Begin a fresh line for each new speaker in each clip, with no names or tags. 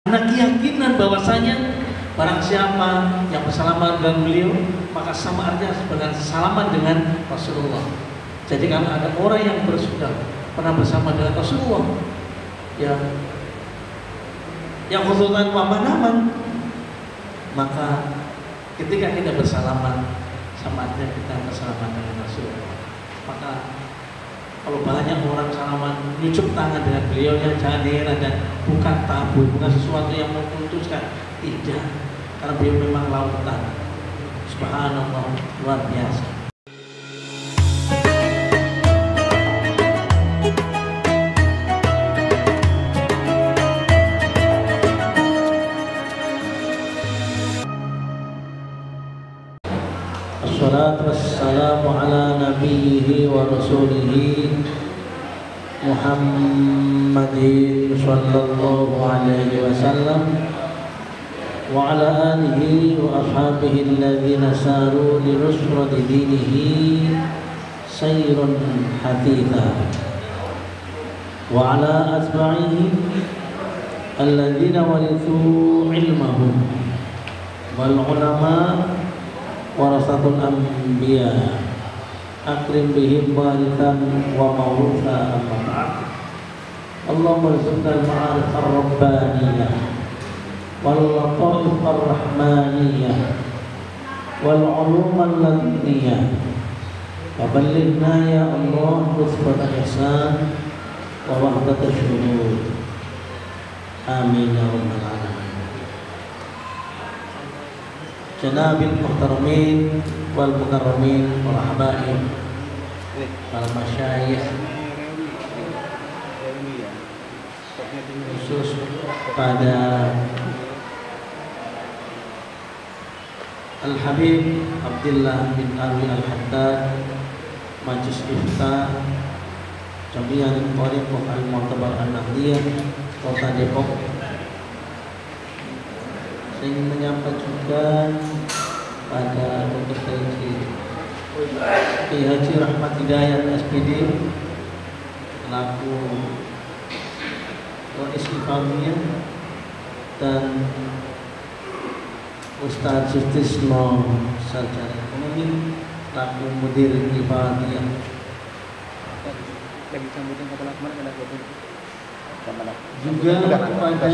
Karena keyakinan bahwasanya barang siapa yang bersalaman dengan beliau, maka sama artinya dengan salaman dengan Rasulullah. Jadi kalau ada orang yang sudah pernah bersama dengan Rasulullah, yang khususan pemahaman, maka ketika kita bersalaman, sama artinya kita bersalaman dengan Rasulullah. Maka kalau banyak orang salaman nyucuk tangan dengan beliau, jangan heran, dan bukan tabu, bukan sesuatu yang memutuskan, tidak, karena beliau memang lautan. Subhanallah, luar biasa. Assalatu wassalamu ala nabiyhi wa rasulihi Muhammadin sallallahu alaihi wasallam wa ala alihi wa ashabihi alladhina saru li nusrati dinihi sayrun hatitha wa ala atba'ihi alladhina warithu ilmahum wal ulama warasatul anbiya akrim bihim warithan wa mawrutha amma ba'd. Allahumma rizqna al-ma'arif ar-rabbaniyah wal lataif ar-rahmaniyah wal ulum al-ladniyah wa ballighna ya Allah nusbat al-ihsan wa wahdat al-syuhud. Amin ya rabbal alamin. Janabil muhtaramin wal mukarramin wal habaib wal masyayikh, khusus pada Al-Habib Abdullah bin Arwi Al-Haddad, Majlis Ifta Jami'an Qariqah Al-Mu'tabar An-Nahdiyah Kota Depok. Saya ingin menyampaikan pada Dr. Kiai Haji Rahmat Hidayat SPD selaku Rais Ifamiyah dan Ustadz Sustisno Sarjana Ekonomi selaku Mudir Ifamiyah. Juga kepada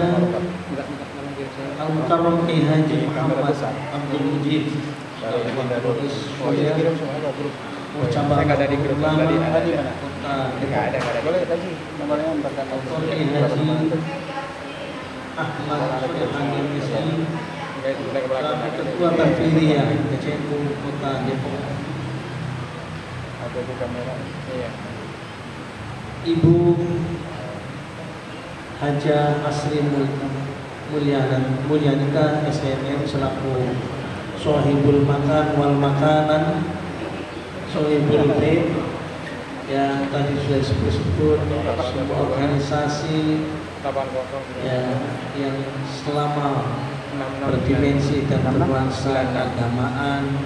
Al-Mukarram Kiai Haji Muhammad Abdul Mujib Ketua Tanfidiyah KCNU Kota Depok, Ibu Haja Asri Mulyanika SNM selaku Sohibul Makan wal Makanan, Sohibul Bait yang tadi sudah disebut, sebuah organisasi yang selama berdimensi dan bernuansa keagamaan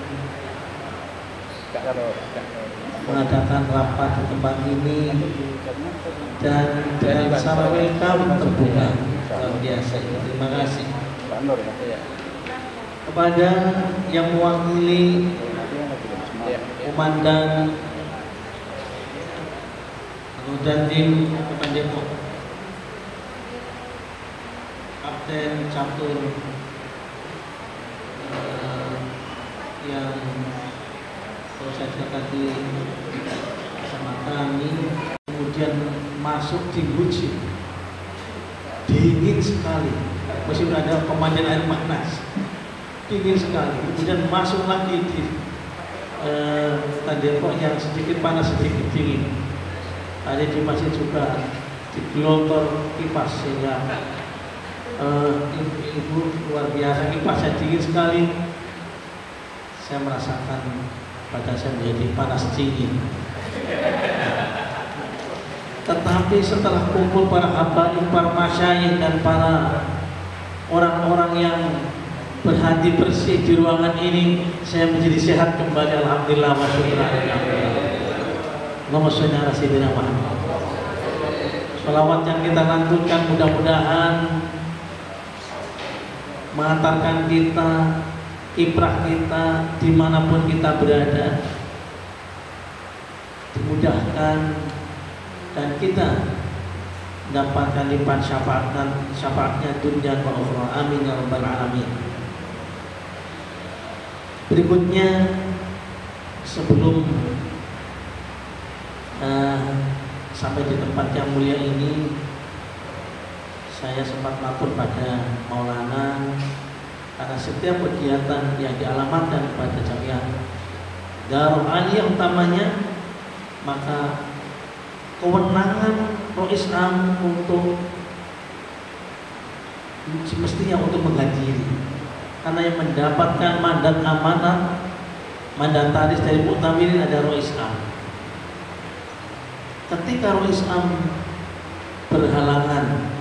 mengadakan rapat di tempat ini dan dengan cara welcome terbuka luar biasa. Terima kasih kepada yang mewakili Komandan Dandim Kota Depok, Kapten Catur yang kalau saya tadi sama kami, kemudian masuk di Buci, dingin sekali, masih ada pemandian air panas, dingin sekali. Kemudian masuk lagi di Depok yang sedikit panas sedikit dingin. Ada di masjid juga di gelontor kipas, sehingga ibu luar biasa, kipasnya dingin sekali. Saya merasakan pada saya menjadi panas dingin. Tetapi setelah kumpul para habaib, para masyayikh dan para orang-orang yang berhati bersih di ruangan ini, saya menjadi sehat kembali. Alhamdulillah wa syukur. Allahumma sholli ala sayyidina Muhammad. Shalawat yang kita lantunkan mudah-mudahan mengantarkan kita, kiprah kita dimanapun kita berada, dimudahkan, dan kita mendapatkan limpahan syafaatnya dunia wa ukhra. Amin ya rabbal alamin. Berikutnya, sebelum sampai di tempat yang mulia ini, saya sempat lapor pada Maulana, karena setiap kegiatan yang dialamatkan kepada Jamiah Darul Aliyah utamanya, maka kewenangan Rois Am untuk semestinya untuk menghadiri, karena yang mendapatkan mandat amanat, mandataris dari Mu'tamirin ada Rois Am. Ketika Rois Am berhalangan,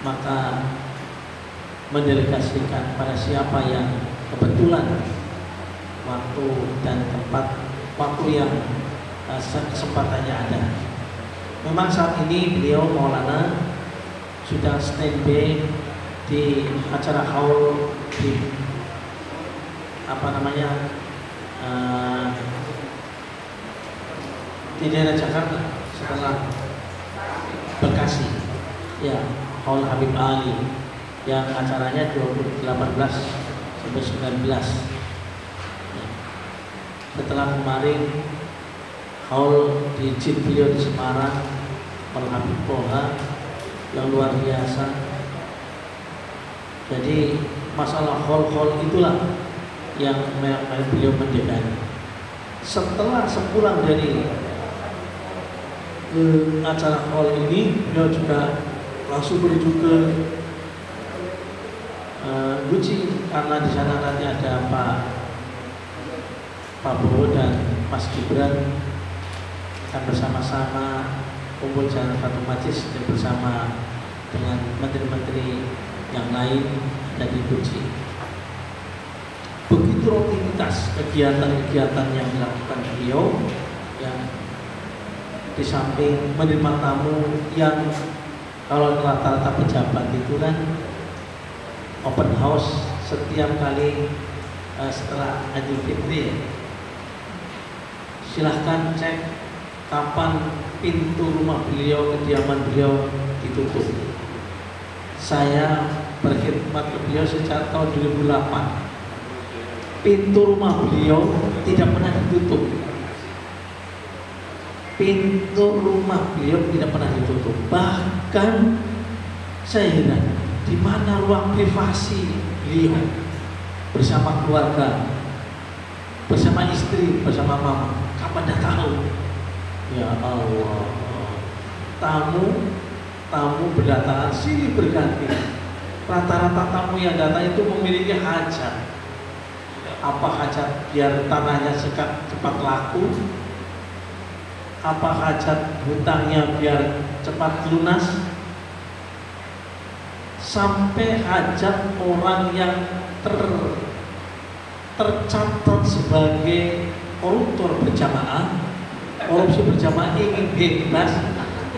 maka mendelegasikan pada siapa yang kebetulan waktu dan tempat waktu yang kesempatannya ada. Memang saat ini beliau Maulana sudah standby di acara haul di di daerah Jakarta setelah Bekasi, ya, haul Habib Ali yang acaranya 18 sampai 19. Ya. Setelah kemarin haul di Jid beliau di Semarang, Habib Poha yang luar biasa. Jadi masalah haul itulah yang beliau menjaga. Setelah sepulang dari acara haul ini, beliau juga langsung menuju ke Guci, karena di sana nanti ada Pak Prabowo dan Mas Gibran akan bersama-sama kumpul jalan Fatul Majlis dan bersama dengan menteri-menteri yang lain ada di Guci. Begitu rutinitas kegiatan-kegiatan yang dilakukan beliau, yang di samping menerima tamu yang kalau rata-rata pejabat itu kan open house setiap kali setelah Idul Fitri. Silahkan cek kapan pintu rumah beliau, kediaman beliau ditutup. Saya berkhidmat ke beliau sejak tahun 2008. Pintu rumah beliau tidak pernah ditutup. Pintu rumah beliau tidak pernah ditutup. Bahkan saya heran, di mana ruang privasi beliau bersama keluarga, bersama istri, bersama mama. Kapan dah tahu? Ya Allah, tamu berdatangan silih berganti. Rata-rata tamu yang datang itu memiliki hajat. Apa hajat biar tanahnya cepat laku? Apa hajat hutangnya biar cepat lunas? Sampai hajat orang yang tercatat sebagai koruptor berjamaah, korupsi berjamaah, ingin bebas,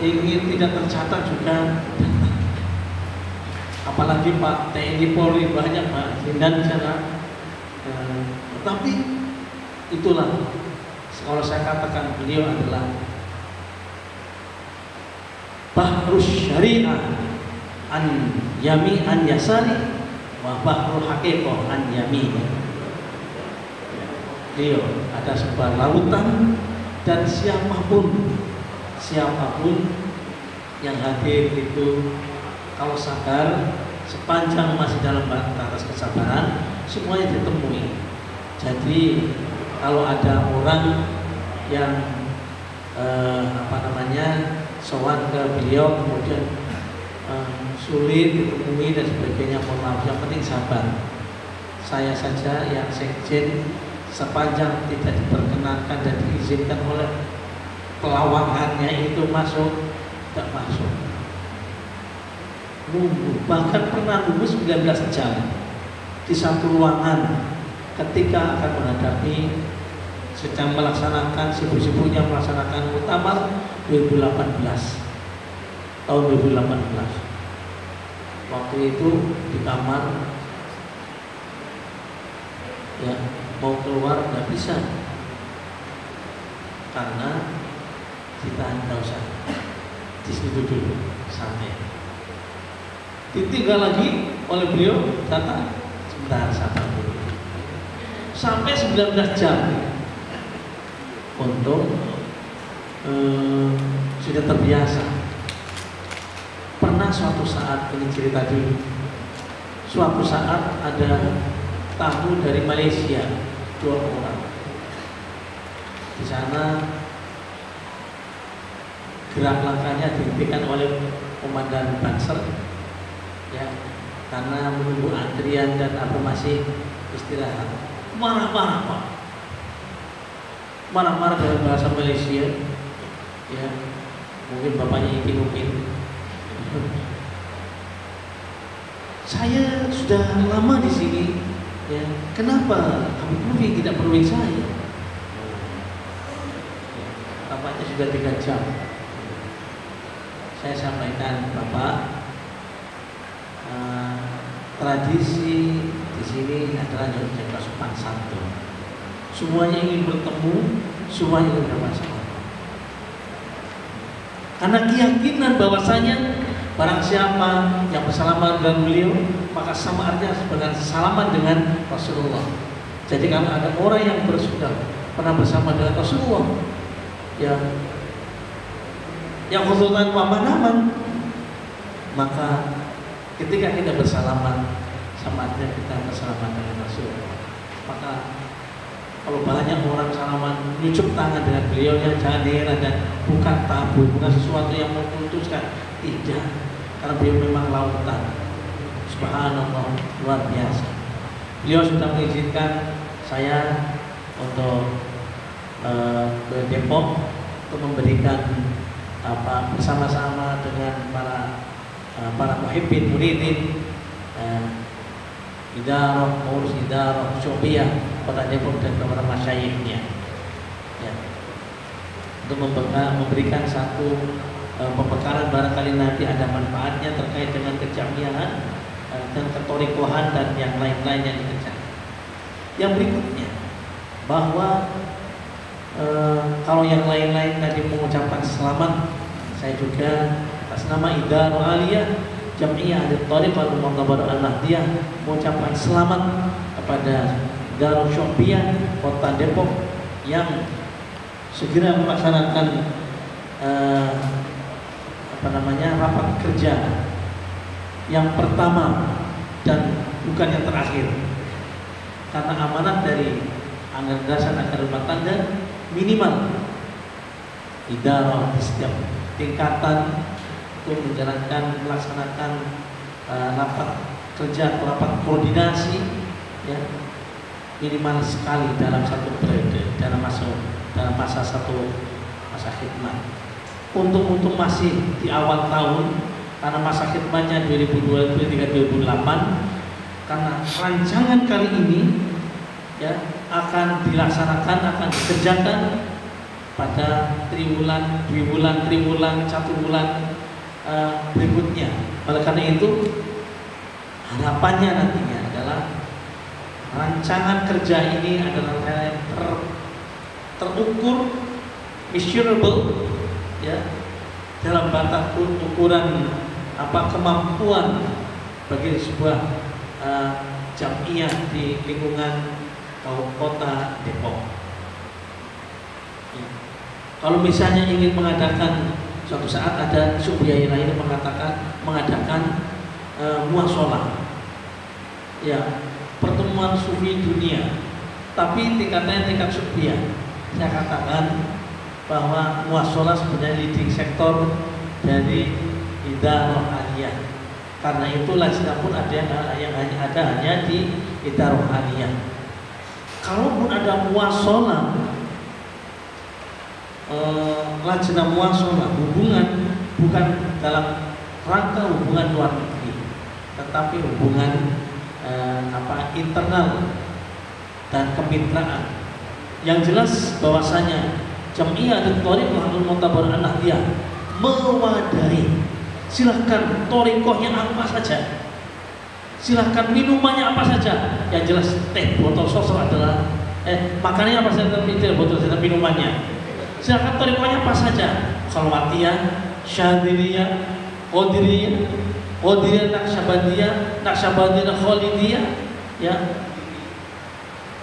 ingin tidak tercatat juga. Apalagi Pak TNI Polri banyak Pak Jindan di sana. Tetapi itulah, kalau saya katakan beliau adalah Bahrus Syariah an yami an yasari wa bahrul haqiqah an yami. Beliau ada sebuah lautan, dan siapapun yang hadir itu kalau sadar, sepanjang masih dalam batas kesabaran, semuanya ditemui. Jadi kalau ada orang yang sowan ke beliau kemudian sulit ditemui dan sebagainya, mohon maaf, yang penting sabar. Saya saja yang sekjen, sepanjang tidak diperkenankan dan diizinkan oleh pelawangannya itu masuk, tidak masuk. Nunggu, bahkan pernah nunggu 19 jam di satu ruangan ketika akan menghadapi, sedang melaksanakan, sibuk-sibuknya melaksanakan muktamar 2018, tahun 2018. Waktu itu di kamar ya mau keluar nggak bisa karena kita nggak usah di situ dulu sampai ditinggal lagi oleh beliau datang sebentar sabar dulu sampai 19 jam untuk sudah terbiasa. Pernah suatu saat, ini cerita dulu, suatu saat ada tamu dari Malaysia 2 orang. Di sana gerak langkahnya dihentikan oleh komandan Banser, ya, karena menunggu antrian dan aku masih istirahat. Marah-marah Pak, marah-marah dalam bahasa Malaysia, ya, mungkin bapaknya mungkin. Saya sudah lama di sini, ya, kenapa Habib Lutfi tidak menemui saya? Tampaknya sudah 3 jam. Saya sampaikan, Bapak, tradisi di sini adalah jaga sopan santun. Semuanya ingin bertemu, semuanya ingin bersama. Karena keyakinan bahwasanya barang siapa yang bersalaman dengan beliau, maka sama artinya dengan salaman dengan Rasulullah. Jadi kalau ada orang yang sudah pernah bersama dengan Rasulullah, ya, yang khususnya pemahaman, maka ketika kita bersalaman sama artinya kita bersalaman dengan Rasulullah. Maka kalau banyak orang salaman nyucup tangan dengan beliau, yang jangan diheran, dan bukan tabu, bukan sesuatu yang memutuskan, tidak, karena beliau memang lautan. Subhanallah, luar biasa. Beliau sudah mengizinkan saya untuk ke Depok untuk memberikan bersama-sama dengan para muhibbin muridin idarah, pengurus idarah Syu'biyah Kota Depok dan kepada masyayikhnya, ya, untuk memberikan satu pembekalan, barangkali nanti ada manfaatnya terkait dengan kejamiahan dan ketorikohan dan yang lain-lain yang dikerjakan. Yang berikutnya, bahwa kalau yang lain-lain tadi mengucapkan selamat, saya juga atas nama Idarul Aliyah Jam'iyah Al-Thariqah Al-Mu'tabar Al-Nahdiyah mengucapkan selamat kepada Darul Syu'biyah Kota Depok yang segera melaksanakan rapat kerja yang pertama dan bukan yang terakhir, karena amanat dari anggaran dasar anggaran rumah tangga minimal idarah di setiap tingkatan untuk melaksanakan rapat kerja atau rapat koordinasi, ya, minimal sekali dalam satu periode, dalam masa satu masa khidmat. Untuk masih di awal tahun, karena masa khidmatnya 2023-2008, karena rancangan kali ini, ya, akan dilaksanakan, akan dikerjakan pada triwulan, 2 bulan, 3 bulan, 1 bulan berikutnya. Oleh karena itu, harapannya nantinya adalah rancangan kerja ini adalah yang terukur, measurable, ya, dalam batas ukuran kemampuan bagi sebuah jam'iyah di lingkungan Kota Depok. Ya. Kalau misalnya ingin mengadakan, suatu saat ada Syu'biyah lain yang mengadakan muasalah, ya, pertemuan sufi dunia, tapi tingkatnya tingkat Syu'biyah. Saya katakan bahwa muasalah sebenarnya leading sektor dari Idarah Aliyah. Karena itu lajnah pun ada yang hanya di Idarah Aliyah. Kalaupun ada muasalah, lajnah muasalah, hubungan bukan dalam rangka hubungan luar negeri, tetapi hubungan internal dan kemitraan. Yang jelas bahwasanya Jam'iyah Al-Thariqah Al-Mu'tabar Al-Nahdiyah mewadahi, silahkan thariqahnya apa saja, Silahkan minumannya apa saja, yang jelas teh botol sosro adalah makanannya apa saja, tapi tidak botol saja minumannya. Silahkan torikohnya apa saja, khalwatiyah, syadiliyah, qadiriyah, naqsyabandiyah, khalidiyah, ya.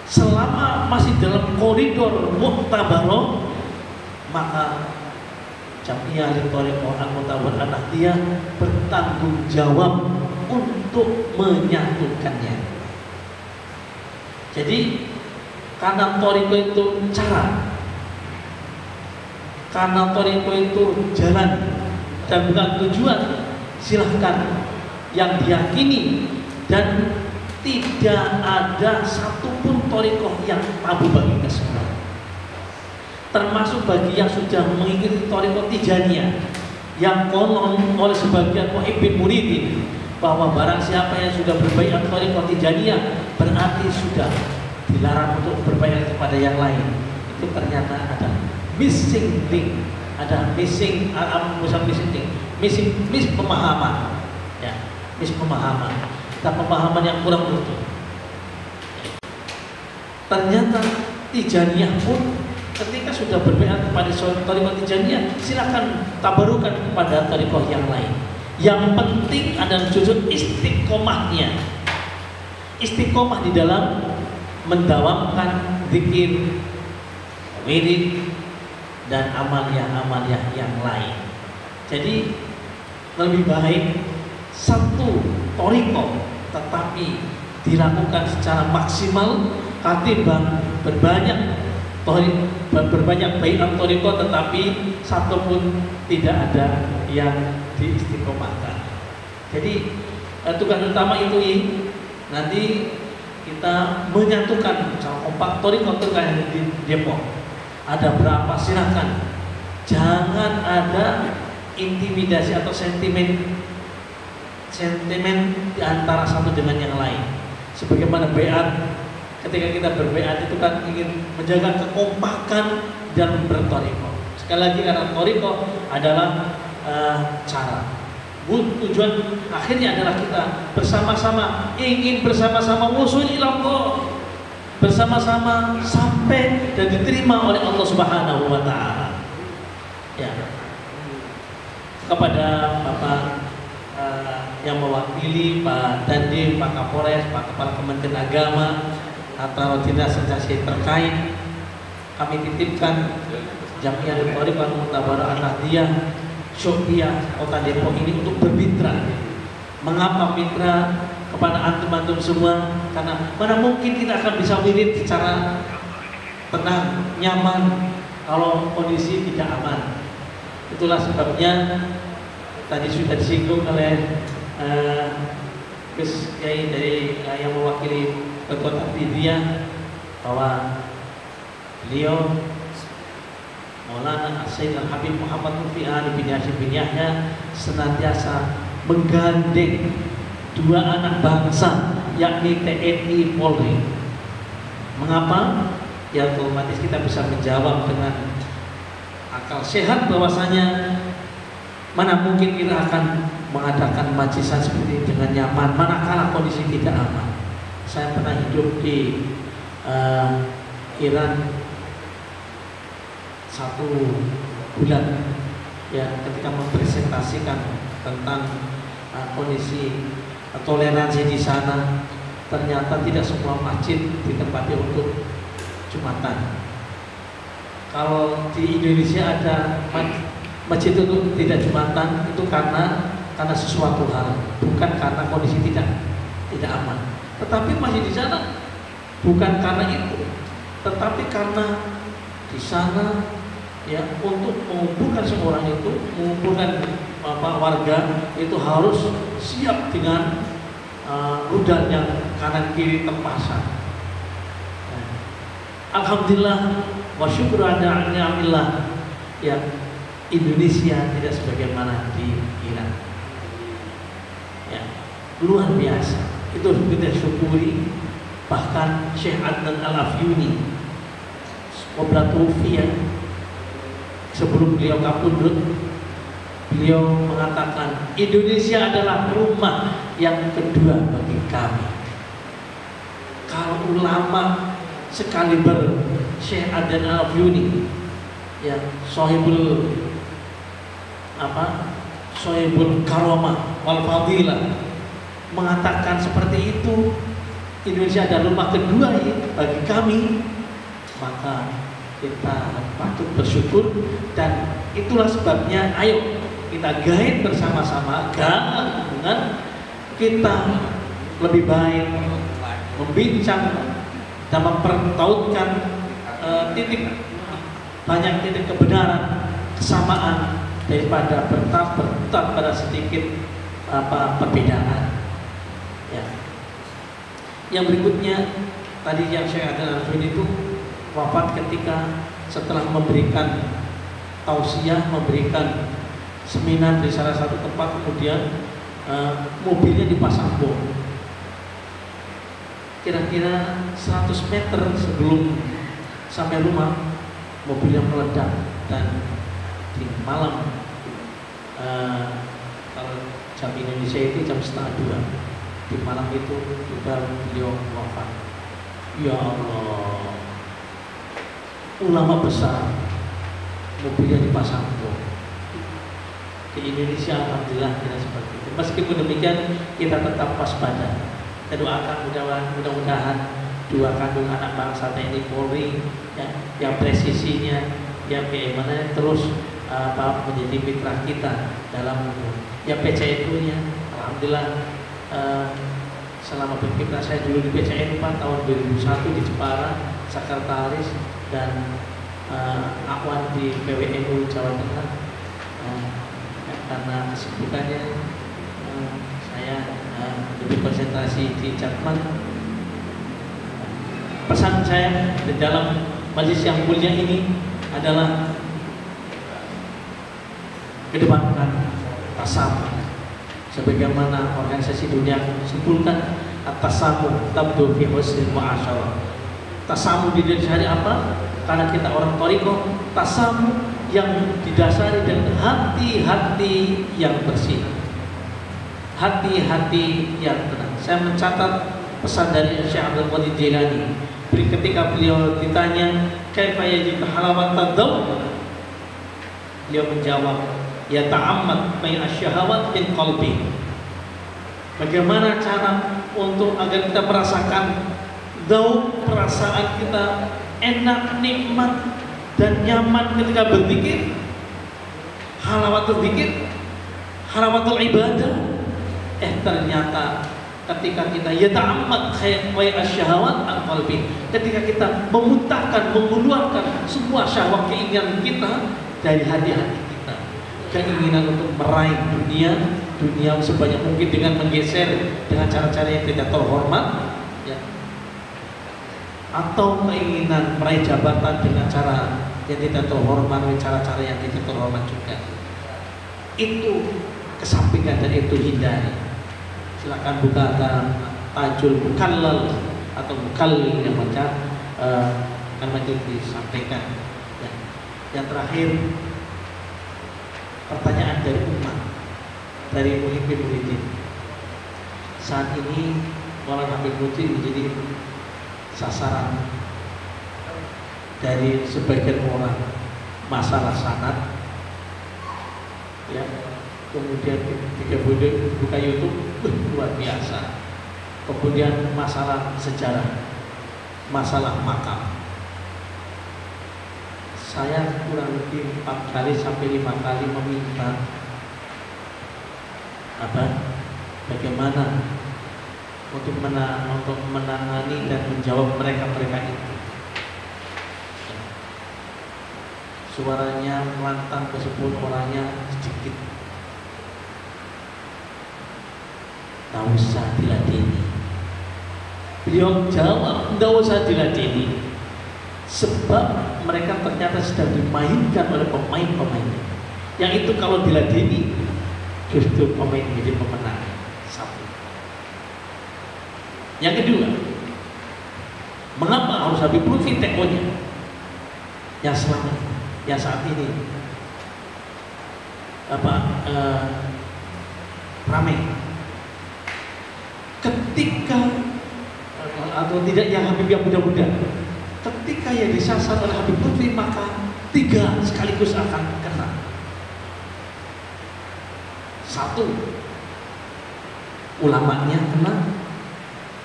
Selama masih dalam koridor mu'tabaroh, maka Jam'iyah Thariqah Al-Mu'tabar An-Nahdiyah bertanggung jawab untuk menyatukannya. Jadi karena thariqah itu cara, karena thariqah itu jalan dan bukan tujuan, silahkan yang diyakini, dan tidak ada satupun thariqah yang tabu bagi kita semua, termasuk bagi yang sudah mengikuti thariqah Tijaniyah, yang konon oleh sebagian muhibbin muridin bahwa barang siapa yang sudah berbaiat thariqah Tijaniyah berarti sudah dilarang untuk berbaiat kepada yang lain. Itu ternyata ada missing link, ada missing pemahaman, ya, pemahaman dan pemahaman yang kurang utuh. Ternyata Tijaniyah pun ketika sudah berbaiat kepada thariqah Tijaniyah, silakan tabarukan kepada thariqah yang lain. Yang penting adalah justru istiqomahnya, istiqomah di dalam mendawamkan zikir, wirid, dan amaliyah-amaliyah yang lain. Jadi lebih baik satu thariqah tetapi dilakukan secara maksimal ketimbang berbanyak baiat thariqah tetapi satu pun tidak ada yang diistiqomahkan. Jadi tugas utama itu nanti kita menyatukan secara kompak thariqah kayak di Depok. Ada berapa silakan. Jangan ada intimidasi atau sentimen di antara satu dengan yang lain. Sebagaimana baiat, ketika kita berbaiat itu kan ingin menjaga kekompakan dan berthariqah. Sekali lagi karena thariqah adalah cara. Tujuan akhirnya adalah kita bersama-sama ingin bersama-sama wusul ila Allah, bersama-sama sampai dan diterima oleh Allah Subhanahu wa taala. Ya. Kepada Bapak yang mewakili Pak Dandim, Pak Kapolres, Pak Kepala Kementerian Agama atau dinas instansi terkait, kami titipkan Jam'iyah Thariqah Al-Mu'tabar An-Nahdiyah Syu'biyah Kota Depok ini untuk bermitra. Mengapa mitra kepada antum-antum semua? Karena mana mungkin kita akan bisa wirid secara tenang, nyaman kalau kondisi tidak aman. Itulah sebabnya tadi sudah disinggung oleh Gus Kiai dari yang mewakili Kota Tidiyah bahwa beliau Maulana Sayyid Al-Habib Muhammad Mufi Ali bin Hashim bin Yahya senantiasa menggandeng dua anak bangsa, yakni TNI Polri. Mengapa? Ya otomatis kita bisa menjawab dengan akal sehat bahwasanya mana mungkin kita akan mengadakan majlisan seperti ini dengan nyaman manakala kondisi tidak aman. Saya pernah hidup di Iran 1 bulan, ya, ketika mempresentasikan tentang kondisi toleransi di sana, ternyata tidak semua masjid ditempati untuk Jumatan. Kalau di Indonesia ada masjid itu tidak Jumatan, itu karena sesuatu hal, bukan karena kondisi tidak aman. Tetapi masjid di sana bukan karena itu, tetapi karena di sana ya untuk mengumpulkan seorang itu, mengumpulkan warga itu harus siap dengan rudal yang kanan kiri terpasang. Alhamdulillah wa syukur ada ni'amillah, ya, Indonesia tidak sebagaimana di Iran. Ya, luar biasa. Itu kita syukuri. Bahkan Syekh Adnan Al-Afyuni sebelum beliau kapundut, beliau mengatakan Indonesia adalah rumah yang kedua bagi kami. Kalau ulama sekaliber Syekh Adan Al-Afyuni, ya, Sohibul Karomah wal Fadilah, mengatakan seperti itu, Indonesia adalah rumah kedua bagi kami, maka kita patut bersyukur. Dan itulah sebabnya ayo kita gain bersama-sama dengan kita lebih baik membincang dan mempertautkan banyak titik kebenaran, kesamaan, daripada bertat pada sedikit perbedaan. Ya. Yang berikutnya tadi yang Syekh Adan Al-Afyuni itu wafat ketika setelah memberikan tausiah, memberikan seminar di salah satu tempat, kemudian mobilnya dipasang bom. Kira-kira 100 meter sebelum sampai rumah, mobilnya meledak. Dan di malam, kalau jam Indonesia itu jam 1:30, di malam itu juga beliau wafat. Ya Allah, ulama besar, mobilnya dipasang bom. Di Indonesia alhamdulillah tidak seperti itu. Meskipun demikian, kita tetap waspada. Kita doakan mudah-mudahan dua kandung anak bangsa TNI Polri, ya, yang presisinya, yang bagaimana terus menjadi mitra kita dalam ya PCNU nya. Alhamdulillah, selama berkiprah saya dulu di PCNU tahun 2001 di Jepara, sekretaris, dan Awan di PWNU Jawa Tengah. Karena kesibukannya, saya lebih konsentrasi di Jerman. Pesan saya di dalam majelis yang mulia ini adalah kedepankan tasamuh, sebagaimana organisasi dunia simpulkan, at-tasamuh tabdu fi husnil mu'asyarah. Tasamuh di Indonesia hari apa? Karena kita orang Thariqah, tasamuh yang didasari dengan hati-hati yang bersih, hati-hati yang tenang. Saya mencatat pesan dari Syekh Abdul Qadir Jilani. Ketika beliau ditanya kaifa yajid halawat tadaww, beliau menjawab, ya ta'ammad bain asyahawat min qalbi. Bagaimana cara untuk agar kita merasakan daun, perasaan kita enak, nikmat dan nyaman ketika berzikir, halawatul zikir, halawatul ibadah. Ternyata ketika kita yata'ammad khayat asyahawat an qalbi, ketika kita memuntahkan, mengeluarkan semua syahwat, keinginan kita dari hati-hati kita, keinginan untuk meraih dunia sebanyak mungkin dengan menggeser dengan cara-cara yang tidak terhormat, ya, atau keinginan meraih jabatan dengan cara yang tidak terhormat, cara-cara yang tidak terhormat juga, itu kesampingkan dan itu hindari. Silakan buka tajul mukallal atau mukallil yang baca akan majelis disampaikan. Ya. Yang terakhir, pertanyaan dari umat, dari muhibbin. Saat ini Maulana Habib Lutfi menjadi sasaran dari sebagian orang, masalah sanad, ya. Kemudian ketika buka YouTube, luar biasa. Kemudian masalah sejarah, masalah makam. Saya kurang lebih 4 kali sampai 5 kali meminta bagaimana untuk menangani dan menjawab mereka itu. Suaranya melantang meskipun orangnya sedikit. Tak usah diladeni. Beliau jawab, tidak usah diladeni, sebab mereka ternyata sedang dimainkan oleh pemain-pemain yang itu kalau diladeni justru pemain menjadi pemenang. Satu. Yang kedua, mengapa harus Habib Lutfi TO-nya yang selama yang saat ini ramai? Ketika atau tidak yang Habib yang muda-muda. Ketika yang disasar oleh Habib Lutfi, maka 3 sekaligus akan kena. 1, ulamanya kena,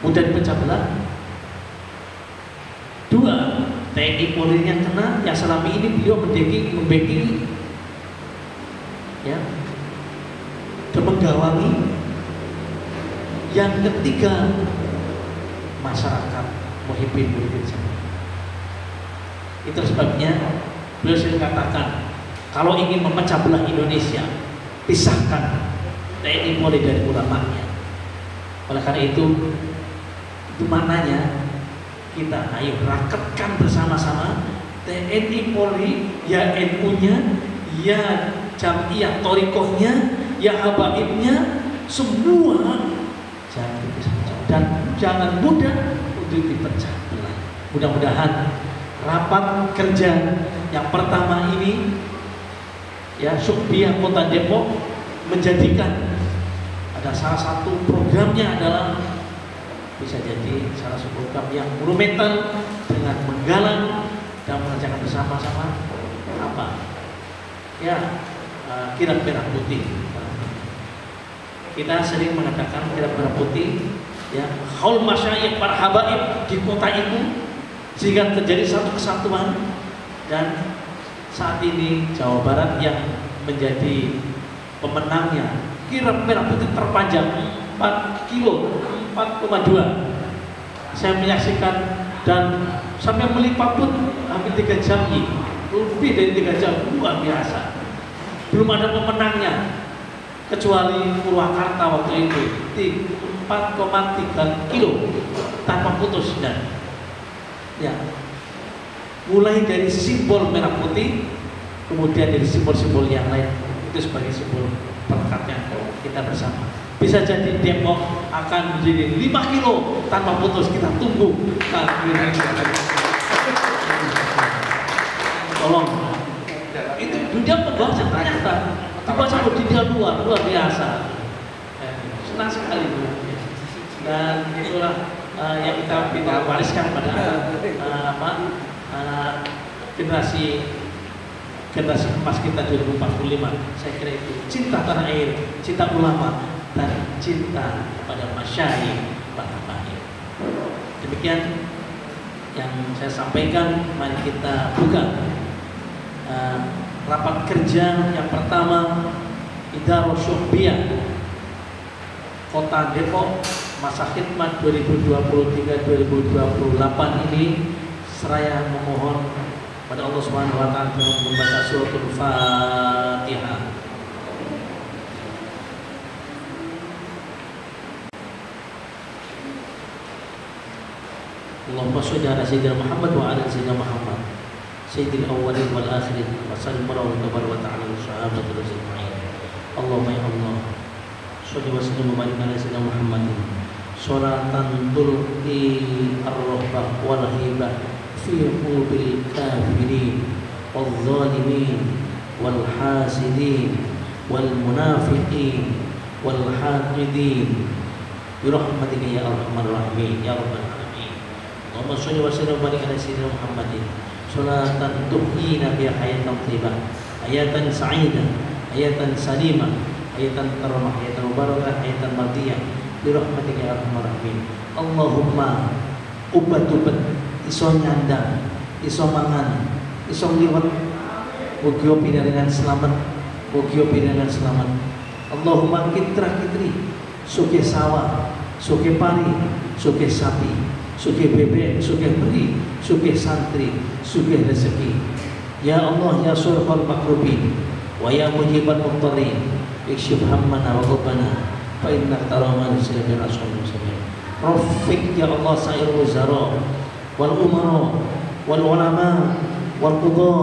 mudah dipecah belah. 2, TNI Polri-nya kena, yang selama ini beliau membacking ya, dan menggawangi. Yang ketiga, masyarakat muhibbin sama. Itu sebabnya beliau sering katakan, kalau ingin memecah belah Indonesia, pisahkan TNI Polri dari ulamanya. Oleh karena itu maknanya kita ayo raketkan bersama-sama TNI Polri, ya NU-nya, ya Jamiah Thorikohnya, ya Habaibnya, semua jangan dipecah dan jangan mudah untuk dipecah belah. Mudah-mudahan rapat kerja yang pertama ini ya Syukbiyah Kota Depok menjadikan ada salah satu programnya adalah bisa jadi salah satu program yang monumental dengan menggalang dan mengerjakan bersama-sama apa ya kirab merah putih. Kita sering mengatakan kirab merah putih ya, haul masyayikh para habaib di kota itu, sehingga terjadi satu kesatuan. Dan saat ini Jawa Barat yang menjadi pemenangnya, kirab merah putih terpanjang 4 kilo 4,2. Saya menyaksikan dan sampai melipat pun hampir 3 jam, lebih dari 3 jam, luar biasa. Belum ada pemenangnya kecuali Purwakarta waktu itu di 4,3 kilo tanpa putus. Dan ya, mulai dari simbol merah putih, kemudian dari simbol-simbol yang lain, itu sebagai simbol perekatnya kita bersama. Bisa jadi Depok akan menjadi 5 kilo tanpa putus. Kita tunggu. Tolong. Itu dunia pembahasan ternyata dibaca di dunia luar biasa. Senang sekali. Dan itulah yang kita wariskan pada generasi emas kita 2045. Saya kira itu cinta tanah air, cinta ulama, dan cinta kepada masyayikh para habaib. Demikian yang saya sampaikan. Mari kita buka rapat kerja yang pertama Idarah Syukbiyah Kota Depok masa khidmat 2023-2028 ini. Seraya memohon pada Allah Subhanahu wa taala dengan membaca suratul Fatihah. Allahumma sholli ala sayyidina Muhammad wa ala sayyidina Muhammad sayyidil awwalin wal akhirin wa sallim wa ta'ala wa sahabatul ajma'in. Allahumma ya Allah sholli wa sallim wa barik ala sayyidina Muhammadin sholatan tulqi ar-rahbah wal hibah fi qulubil kafirin wal zalimin wal hasidin wal munafiqin wal haqidin bi rahmatika ya arhamar rahimin ya rabbal alamin. Allahumma sholli wa sallim wa barik ala sayyidina Muhammadin sholatan tuhyina biha hayatan thayyibah hayatan sa'idah hayatan salimah hayatan karamah hayatan mubarakah hayatan mardiyah bi rahmatika ya arhamar rahimin. Allahumma ubat-ubat iso nyandang iso mangan iso liwat mugi pinaringan selamat mugi pinaringan selamat. Allahumma kitri sugih sawah sugih pari sugih sapi sugih bebek sugih beri sugih santri sugih rezeki. Ya Allah ya surqal makrubin wa ya mujibat muqtarin ikshif hammana wa ghubana fa inna taraman sirri rasul muslimin. Rafiq ya Allah sa'ir wuzara wal umara wal ulama wal qudha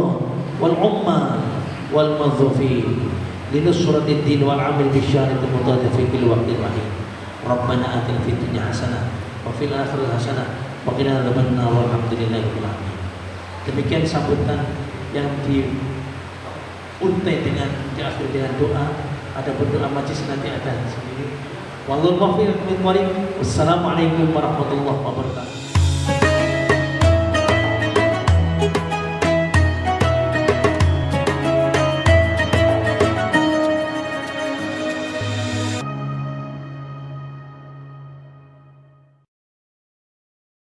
wal umma wal madhufin linusratid din wal amil bisyarati mutadhi fi kulli waqtin wahid. Rabbana atina fid dunya hasanah wa fil akhirati hasanah wa qina adzabannar walhamdulillahirabbil alamin. Demikian sambutan yang diuntai dengan diakhiri dengan doa. Ada berdoa majlis nanti ada sendiri. Wassalamualaikum warahmatullahi wabarakatuh.